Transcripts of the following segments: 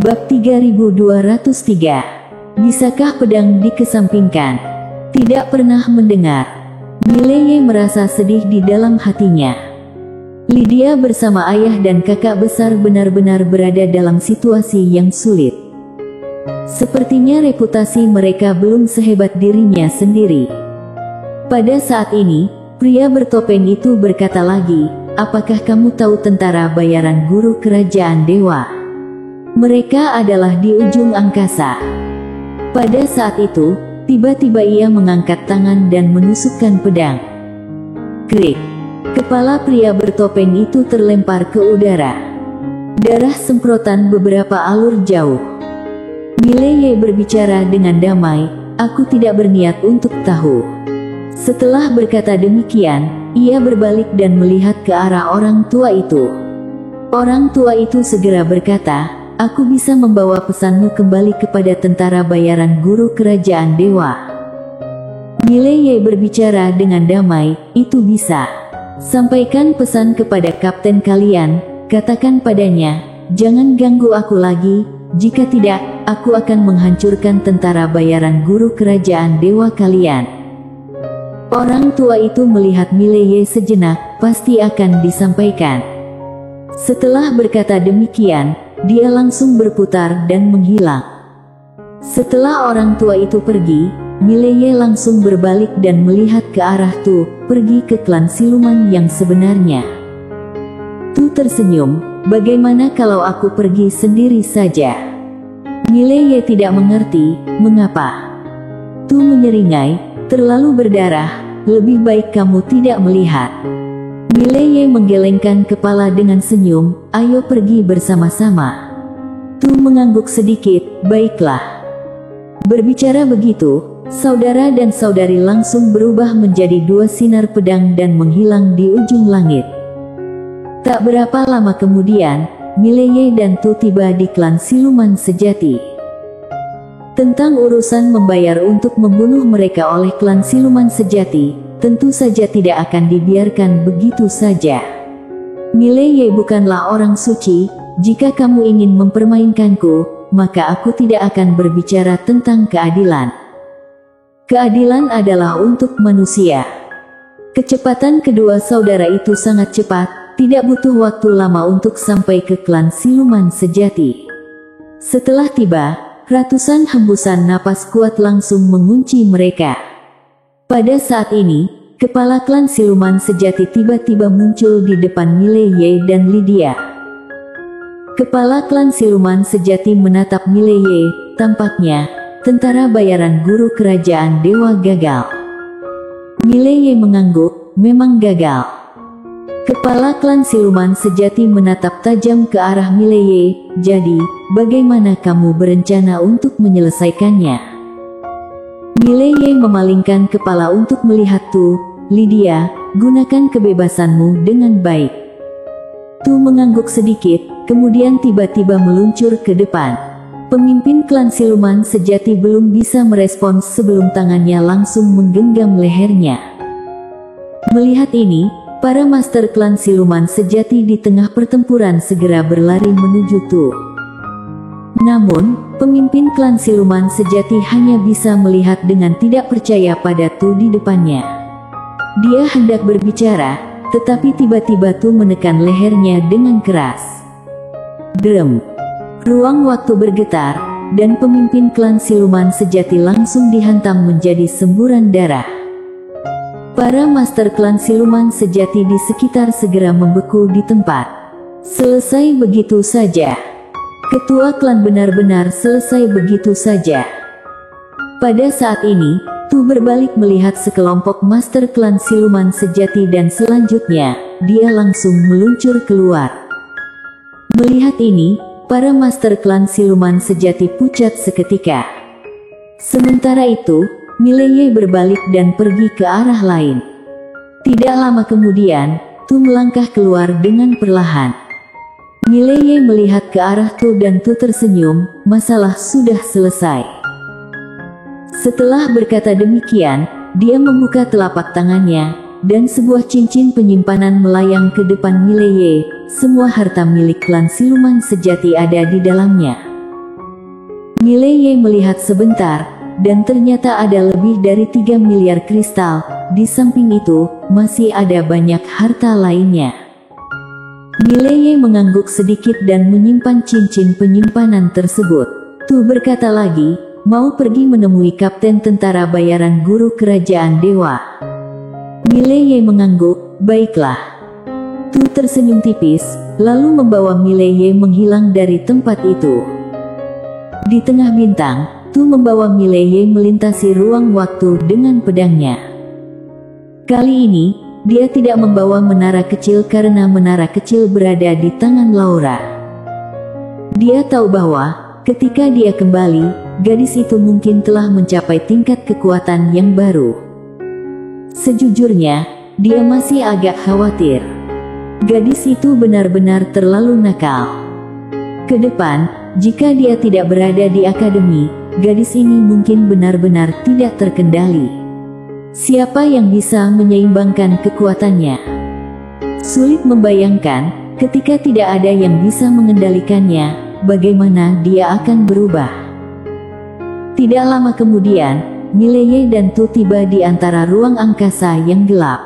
Bab 3203. Bisakah pedang dikesampingkan? Tidak pernah mendengar. Mileye merasa sedih di dalam hatinya. Lydia bersama ayah dan kakak besar benar-benar berada dalam situasi yang sulit. Sepertinya reputasi mereka belum sehebat dirinya sendiri. Pada saat ini, pria bertopeng itu berkata lagi, "Apakah kamu tahu tentara bayaran guru kerajaan dewa? Mereka adalah di ujung angkasa." Pada saat itu, tiba-tiba ia mengangkat tangan dan menusukkan pedang. Krik! Kepala pria bertopeng itu terlempar ke udara. Darah semprotan beberapa alur jauh. Mileye berbicara dengan damai, "Aku tidak berniat untuk tahu." Setelah berkata demikian, ia berbalik dan melihat ke arah orang tua itu. Orang tua itu segera berkata, "Aku bisa membawa pesanmu kembali kepada tentara bayaran guru kerajaan dewa." Mileye berbicara dengan damai, "Itu bisa. Sampaikan pesan kepada kapten kalian, katakan padanya, jangan ganggu aku lagi, jika tidak, aku akan menghancurkan tentara bayaran guru kerajaan dewa kalian." Orang tua itu melihat Mileye sejenak, pasti akan disampaikan. Setelah berkata demikian, dia langsung berputar dan menghilang. Setelah orang tua itu pergi, Mileye langsung berbalik dan melihat ke arah Tu, pergi ke klan siluman yang sebenarnya. Tu tersenyum, "Bagaimana kalau aku pergi sendiri saja?" Mileye tidak mengerti, mengapa. Tu menyeringai, "Terlalu berdarah, lebih baik kamu tidak melihat." Mileye menggelengkan kepala dengan senyum, "Ayo pergi bersama-sama." Tu mengangguk sedikit, "Baiklah." Berbicara begitu, saudara dan saudari langsung berubah menjadi dua sinar pedang dan menghilang di ujung langit. Tak berapa lama kemudian, Mileye dan Tu tiba di klan siluman sejati. Tentang urusan membayar untuk membunuh mereka oleh klan siluman sejati, tentu saja tidak akan dibiarkan begitu saja. Mileye bukanlah orang suci, jika kamu ingin mempermainkanku, maka aku tidak akan berbicara tentang keadilan. Keadilan adalah untuk manusia. Kecepatan kedua saudara itu sangat cepat, tidak butuh waktu lama untuk sampai ke klan siluman sejati. Setelah tiba, ratusan hembusan napas kuat langsung mengunci mereka. Pada saat ini, kepala klan siluman sejati tiba-tiba muncul di depan Mileye dan Lydia. Kepala klan siluman sejati menatap Mileye, tampaknya, tentara bayaran guru kerajaan dewa gagal. Mileye mengangguk, memang gagal. Kepala klan siluman sejati menatap tajam ke arah Mileye, "Jadi, bagaimana kamu berencana untuk menyelesaikannya?" Mileye memalingkan kepala untuk melihat Tu. "Lydia, gunakan kebebasanmu dengan baik." Tu mengangguk sedikit, kemudian tiba-tiba meluncur ke depan. Pemimpin klan siluman sejati belum bisa merespons sebelum tangannya langsung menggenggam lehernya. Melihat ini, para master klan siluman sejati di tengah pertempuran segera berlari menuju Tu. Namun, pemimpin klan siluman sejati hanya bisa melihat dengan tidak percaya pada Tu di depannya. Dia hendak berbicara, tetapi tiba-tiba Tu menekan lehernya dengan keras. Drem. Ruang waktu bergetar, dan pemimpin klan siluman sejati langsung dihantam menjadi semburan darah. Para master klan siluman sejati di sekitar segera membeku di tempat. Selesai begitu saja. Ketua klan benar-benar selesai begitu saja. Pada saat ini, Tu berbalik melihat sekelompok master klan siluman sejati dan selanjutnya, dia langsung meluncur keluar. Melihat ini, para master klan siluman sejati pucat seketika. Sementara itu, Mileye berbalik dan pergi ke arah lain. Tidak lama kemudian, Tu melangkah keluar dengan perlahan. Mileye melihat ke arah Tu dan Tu tersenyum, masalah sudah selesai. Setelah berkata demikian, dia membuka telapak tangannya, dan sebuah cincin penyimpanan melayang ke depan Mileye. Semua harta milik klan siluman sejati ada di dalamnya. Mileye melihat sebentar, dan ternyata ada lebih dari 3 miliar kristal. Di samping itu, masih ada banyak harta lainnya. Mileye mengangguk sedikit dan menyimpan cincin penyimpanan tersebut. Tu berkata lagi, mau pergi menemui kapten tentara bayaran guru kerajaan dewa. Mileye mengangguk, baiklah. Tu tersenyum tipis, lalu membawa Mileye menghilang dari tempat itu. Di tengah bintang, Tu membawa Mileye melintasi ruang waktu dengan pedangnya. Kali ini, dia tidak membawa menara kecil karena menara kecil berada di tangan Laura. Dia tahu bahwa, ketika dia kembali, gadis itu mungkin telah mencapai tingkat kekuatan yang baru. Sejujurnya, dia masih agak khawatir. Gadis itu benar-benar terlalu nakal. Ke depan, jika dia tidak berada di akademi, gadis ini mungkin benar-benar tidak terkendali. Siapa yang bisa menyeimbangkan kekuatannya? Sulit membayangkan, ketika tidak ada yang bisa mengendalikannya, bagaimana dia akan berubah. Tidak lama kemudian, Mileye dan Tu tiba di antara ruang angkasa yang gelap.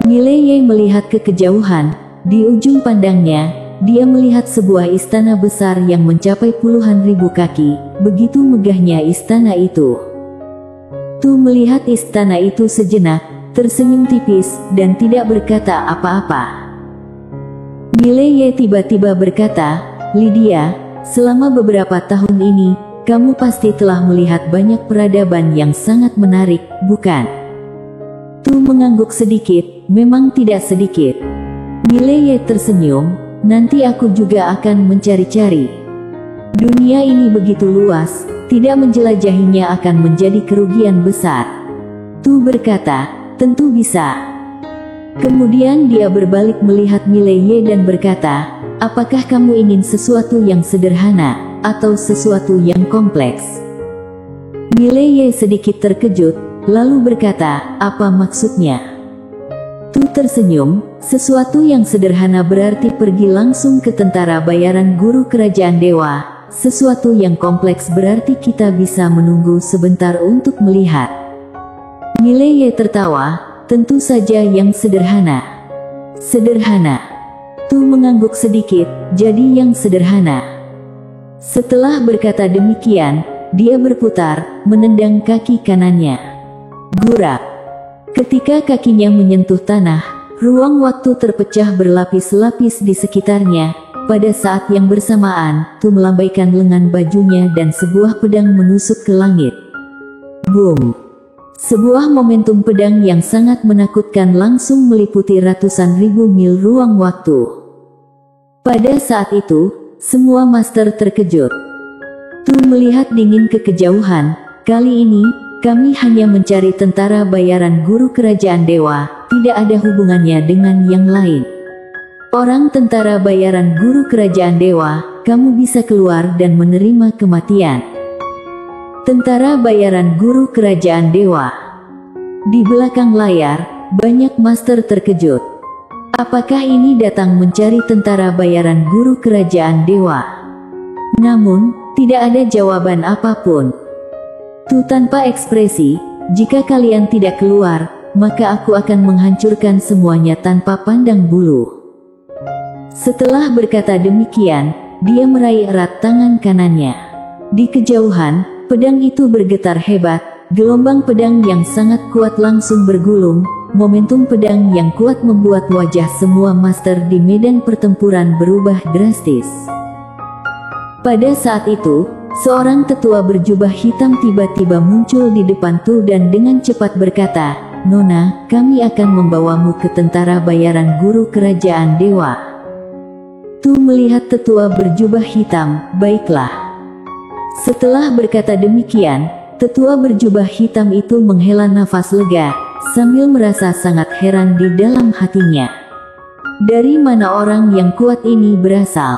Mileye melihat ke kejauhan, di ujung pandangnya, dia melihat sebuah istana besar yang mencapai puluhan ribu kaki. Begitu megahnya istana itu. Tu melihat istana itu sejenak, tersenyum tipis, dan tidak berkata apa-apa. Mileye tiba-tiba berkata, Lydia, selama beberapa tahun ini, kamu pasti telah melihat banyak peradaban yang sangat menarik, bukan? Tu mengangguk sedikit, memang tidak sedikit. Mileye tersenyum, nanti aku juga akan mencari-cari. Dunia ini begitu luas, tidak menjelajahinya akan menjadi kerugian besar. Tu berkata, tentu bisa. Kemudian dia berbalik melihat Mileye dan berkata, apakah kamu ingin sesuatu yang sederhana, atau sesuatu yang kompleks? Mileye sedikit terkejut, lalu berkata, apa maksudnya? Tu tersenyum, sesuatu yang sederhana berarti pergi langsung ke tentara bayaran guru kerajaan dewa. Sesuatu yang kompleks berarti kita bisa menunggu sebentar untuk melihat. Mileye tertawa, tentu saja yang sederhana. Sederhana. Tu mengangguk sedikit, jadi yang sederhana. Setelah berkata demikian, dia berputar, menendang kaki kanannya. Gurak. Ketika kakinya menyentuh tanah, ruang waktu terpecah berlapis-lapis di sekitarnya. Pada saat yang bersamaan, Tu melambaikan lengan bajunya dan sebuah pedang menusuk ke langit. Boom! Sebuah momentum pedang yang sangat menakutkan langsung meliputi ratusan ribu mil ruang waktu. Pada saat itu, semua master terkejut. Tu melihat dingin ke kejauhan. Kali ini, kami hanya mencari tentara bayaran guru kerajaan dewa, tidak ada hubungannya dengan yang lain. Orang tentara bayaran guru kerajaan dewa, kamu bisa keluar dan menerima kematian. Tentara bayaran guru kerajaan dewa. Di belakang layar, banyak master terkejut. Apakah ini datang mencari tentara bayaran guru kerajaan dewa? Namun, tidak ada jawaban apapun. Tu tanpa ekspresi, jika kalian tidak keluar, maka aku akan menghancurkan semuanya tanpa pandang bulu. Setelah berkata demikian, dia meraih erat tangan kanannya. Di kejauhan, pedang itu bergetar hebat, gelombang pedang yang sangat kuat langsung bergulung, momentum pedang yang kuat membuat wajah semua master di medan pertempuran berubah drastis. Pada saat itu, seorang tetua berjubah hitam tiba-tiba muncul di depan Tu dan dengan cepat berkata, Nona, kami akan membawamu ke tentara bayaran guru kerajaan dewa. Tu melihat tetua berjubah hitam, baiklah. Setelah berkata demikian, tetua berjubah hitam itu menghela nafas lega, sambil merasa sangat heran di dalam hatinya. Dari mana orang yang kuat ini berasal?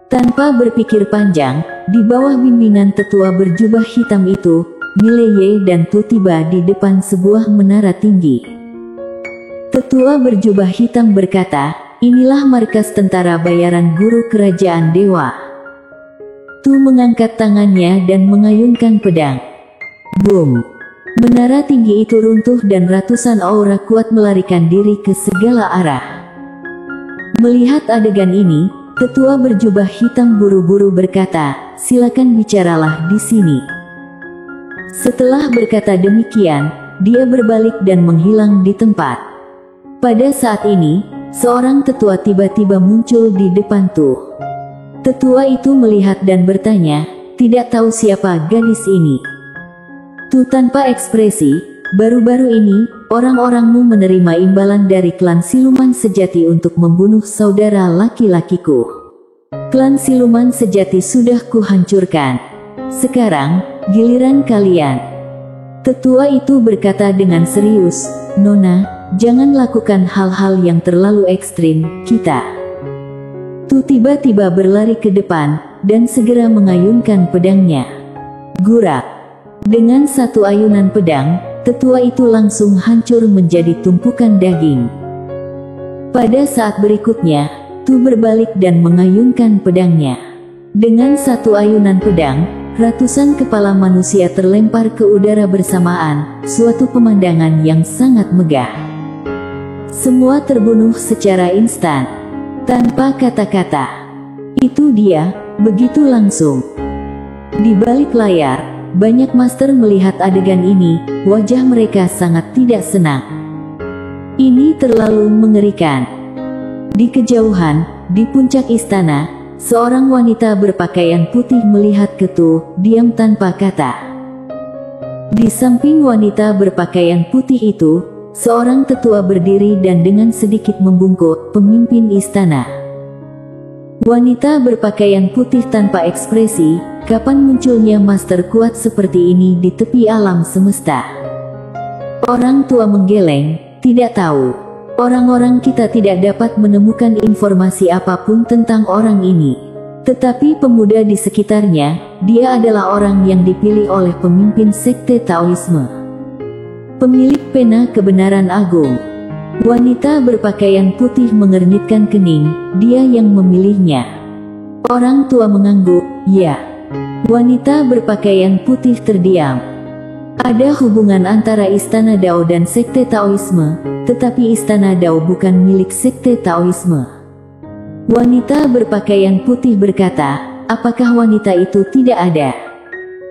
Tanpa berpikir panjang, di bawah bimbingan tetua berjubah hitam itu, Mileye dan Tu tiba di depan sebuah menara tinggi. Tetua berjubah hitam berkata, inilah markas tentara bayaran guru kerajaan dewa. Tu mengangkat tangannya dan mengayunkan pedang. Boom! Menara tinggi itu runtuh dan ratusan aura kuat melarikan diri ke segala arah. Melihat adegan ini, tetua berjubah hitam buru-buru berkata, "Silakan bicaralah di sini." Setelah berkata demikian, dia berbalik dan menghilang di tempat. Pada saat ini, seorang tetua tiba-tiba muncul di depan Tu. Tetua itu melihat dan bertanya, "Tidak tahu siapa gadis ini?" Tu tanpa ekspresi, "Baru-baru ini, orang-orangmu menerima imbalan dari klan siluman sejati untuk membunuh saudara laki-lakiku. Klan siluman sejati sudah kuhancurkan. Sekarang, giliran kalian." Tetua itu berkata dengan serius, "Nona, jangan lakukan hal-hal yang terlalu ekstrim, kita." Tu tiba-tiba berlari ke depan, dan segera mengayunkan pedangnya. Gurak! Dengan satu ayunan pedang, tetua itu langsung hancur menjadi tumpukan daging. Pada saat berikutnya, Tu berbalik dan mengayunkan pedangnya. Dengan satu ayunan pedang, ratusan kepala manusia terlempar ke udara bersamaan, suatu pemandangan yang sangat megah. Semua terbunuh secara instan, tanpa kata-kata. Itu dia, begitu langsung. Di balik layar, banyak master melihat adegan ini, wajah mereka sangat tidak senang. Ini terlalu mengerikan. Di kejauhan, di puncak istana, seorang wanita berpakaian putih melihat ke Tu, diam tanpa kata. Di samping wanita berpakaian putih itu, seorang tetua berdiri dan dengan sedikit membungkuk, pemimpin istana. Wanita berpakaian putih tanpa ekspresi, kapan munculnya master kuat seperti ini di tepi alam semesta? Orang tua menggeleng, "Tidak tahu. Orang-orang kita tidak dapat menemukan informasi apapun tentang orang ini. Tetapi pemuda di sekitarnya, dia adalah orang yang dipilih oleh pemimpin sekte Taoisme. Pemilik pena kebenaran agung." Wanita berpakaian putih mengernyitkan kening, "Dia yang memilihnya." Orang tua mengangguk, "Ya." Wanita berpakaian putih terdiam. Ada hubungan antara Istana Dao dan Sekte Taoisme, tetapi Istana Dao bukan milik Sekte Taoisme. Wanita berpakaian putih berkata, "Apakah wanita itu tidak ada?"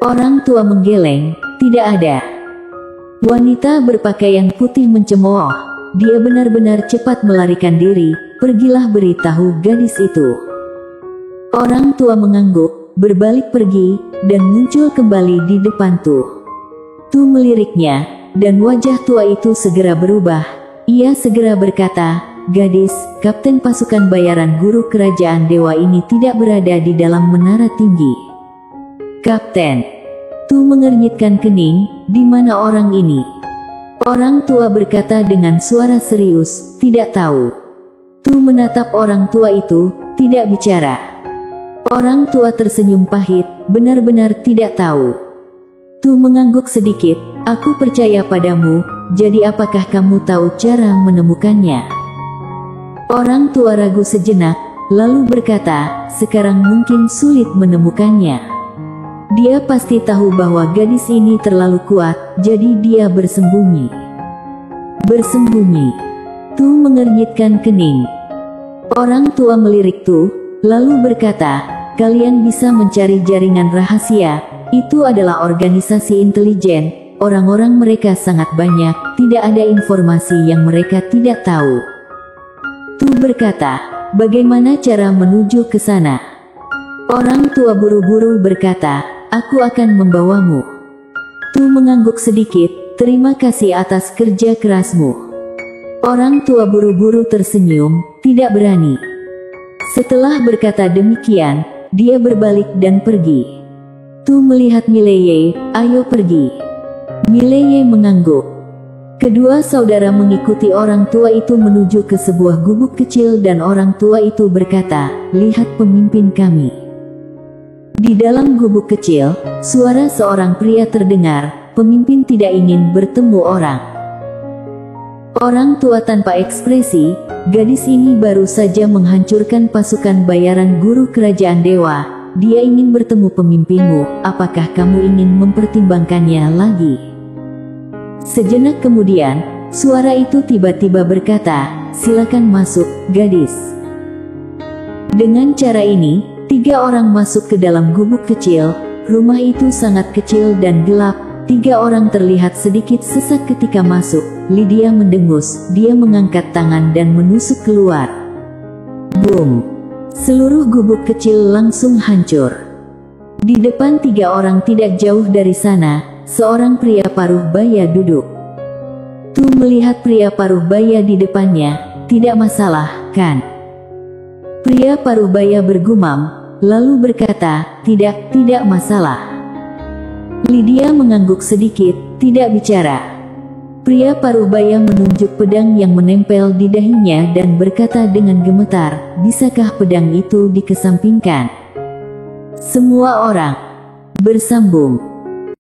Orang tua menggeleng, "Tidak ada." Wanita berpakaian putih mencemooh, "Dia benar-benar cepat melarikan diri, pergilah beritahu gadis itu." Orang tua mengangguk, berbalik pergi, dan muncul kembali di depan Tu. Tu meliriknya, dan wajah tua itu segera berubah. Ia segera berkata, "Gadis, kapten pasukan bayaran guru kerajaan dewa ini tidak berada di dalam menara tinggi." "Kapten?" Tu mengernyitkan kening, "Di mana orang ini?" Orang tua berkata dengan suara serius, "Tidak tahu." Tu menatap orang tua itu, tidak bicara. Orang tua tersenyum pahit, "Benar-benar tidak tahu." Tu mengangguk sedikit, "Aku percaya padamu, jadi apakah kamu tahu cara menemukannya?" Orang tua ragu sejenak, lalu berkata, "Sekarang mungkin sulit menemukannya. Dia pasti tahu bahwa gadis ini terlalu kuat, jadi dia bersembunyi." "Bersembunyi?" Tu mengernyitkan kening. Orang tua melirik Tu, lalu berkata, "Kalian bisa mencari jaringan rahasia. Itu adalah organisasi intelijen, orang-orang mereka sangat banyak, tidak ada informasi yang mereka tidak tahu." Tu berkata, "Bagaimana cara menuju ke sana?" Orang tua buru-buru berkata, "Aku akan membawamu." Tu mengangguk sedikit, "Terima kasih atas kerja kerasmu." Orang tua buru-buru tersenyum, tidak berani. Setelah berkata demikian, dia berbalik dan pergi. Tu melihat Mileye, "Ayo pergi." Mileye mengangguk. Kedua saudara mengikuti orang tua itu menuju ke sebuah gubuk kecil dan orang tua itu berkata, "Lihat pemimpin kami." Di dalam gubuk kecil, suara seorang pria terdengar, "Pemimpin tidak ingin bertemu orang." Orang tua tanpa ekspresi, gadis ini baru saja menghancurkan pasukan bayaran guru kerajaan dewa. dia ingin bertemu pemimpinmu, apakah kamu ingin mempertimbangkannya lagi? Sejenak kemudian, suara itu tiba-tiba berkata, silakan masuk, gadis. Dengan cara ini, 3 orang masuk ke dalam gubuk kecil. Rumah itu sangat kecil dan gelap. 3 orang terlihat sedikit sesak ketika masuk. Lydia mendengus, dia mengangkat tangan dan menusuk keluar. Boom! Seluruh gubuk kecil langsung hancur. Di depan 3 orang tidak jauh dari sana, seorang pria paruh baya duduk. Tu melihat pria paruh baya di depannya, tidak masalah, kan? Pria paruh baya bergumam, lalu berkata, tidak masalah. Lydia mengangguk sedikit, tidak bicara. Pria paruh baya menunjuk pedang yang menempel di dahinya dan berkata dengan gemetar, bisakah pedang itu dikesampingkan? Semua orang bersambung.